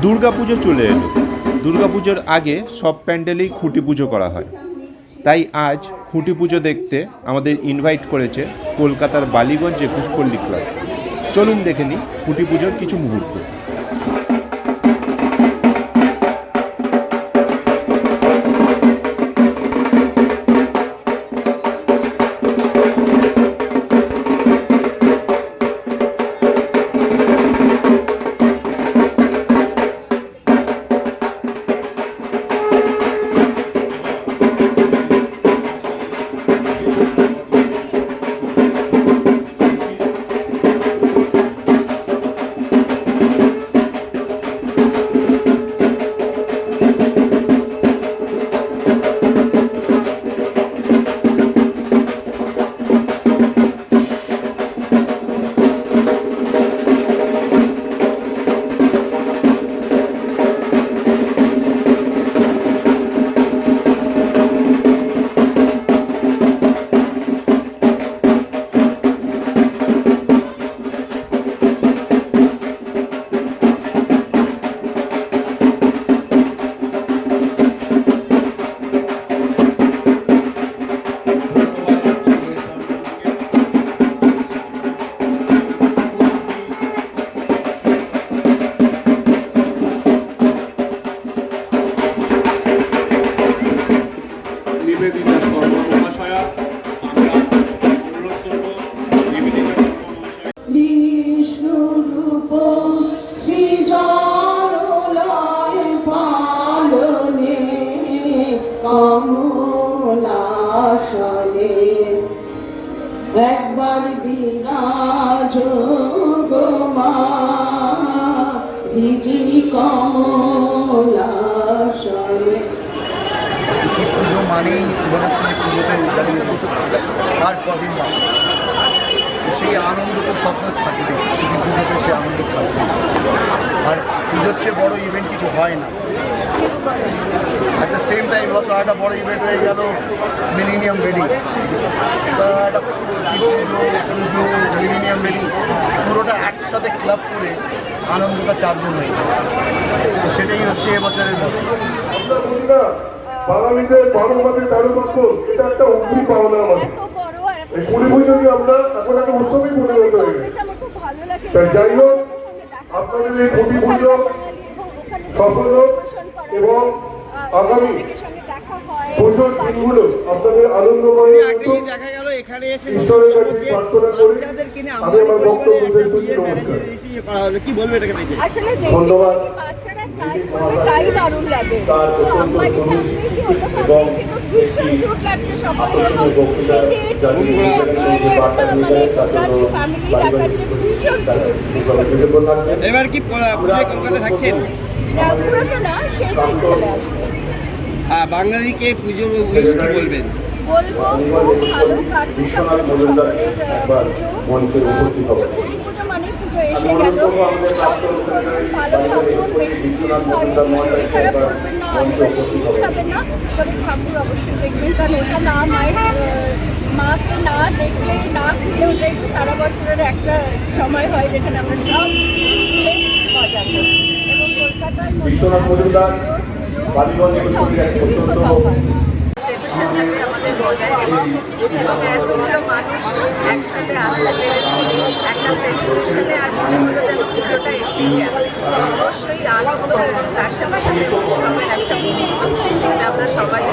দুর্গাপুজো চলে এলো। দুর্গাপুজোর আগে সব প্যান্ডেলেই খুঁটি পুজো করা হয়। তাই আজ খুঁটি পুজো দেখতে আমাদের ইনভাইট করেছে কলকাতার বালিগঞ্জ ২১ পল্লী ক্লাব। চলুন দেখে নিই খুঁটি পুজোর কিছু মুহূর্ত। একবার বিরাজ গো মা হৃদি কমলাসনে। পুজো মানেই পুজোতে দাঁড়িয়ে আর কদিন বাকি, সেই আনন্দ তো সবসময় থাকবে। পুজোতে সে আনন্দ থাকবে। আর পুজোর চেয়ে বড় ইভেন্ট কিছু হয় না। অ্যাট দ্য সেম টাইম বছর একটা বড় ইভেন্ট হয়ে গেল মিলেনিয়াম ওয়েডিং। একটা পুজো মিলেনিয়াম ওয়েডিং পুরোটা একসাথে ক্লাব করে আনন্দটা 4 গুণ হয়ে গেছে। তো সেটাই হচ্ছে এবছরের মতো। বাঙালিদের 12 মাসে 13 বছর, এটা একটা অগ্নি পাওনা আমাদের। এই কুড়ি পুজোকে আমরা এখন একটা উৎসবই পরিণত হয়ে গেছে। তাই যাই হোক, আপনাদের এই কুড়ি পুজো সফল হোক এবং আগামী পুজোর দিনগুলো আপনাদের আনন্দময় ঈশ্বরের কাছে প্রার্থনা করি। আমি আমার বক্তব্য শেষ করছি। নমস্কার। ধন্যবাদ। তাই দারুণ লাগে। এবার কি কলকাতা থাকছেন? বাঙালিকে পুজোর কি বলবেন? বলবো খুব ভালো কাটছে পুজো মানে পুজো এসে গেল। ভালো থাকুন, বেশি শরীর খারাপ করবেন না, জিনিস খাবেন না, তবে ঠাকুর অবশ্যই দেখবেন। কারণ ওটা না মায়ের মাকে না দেখলে না খুলে ওটা একটু সারা বছরের একটা সময় হয় যেখানে আমরা সব মজা করি। এবং কলকাতায় ট্রেডিশনটাকে আমাদের বজায় রেখেছি এবং এতগুলো মানুষ একসাথে আসতে পেরেছি একটা সেলিব্রেশনে। আর মনে হলো যেন পুজোটা এসেই গেল। অবশ্যই আনন্দ এবং তার সাথে সাথে উৎসবের একটা মুহূর্ত যেটা আমরা সবাই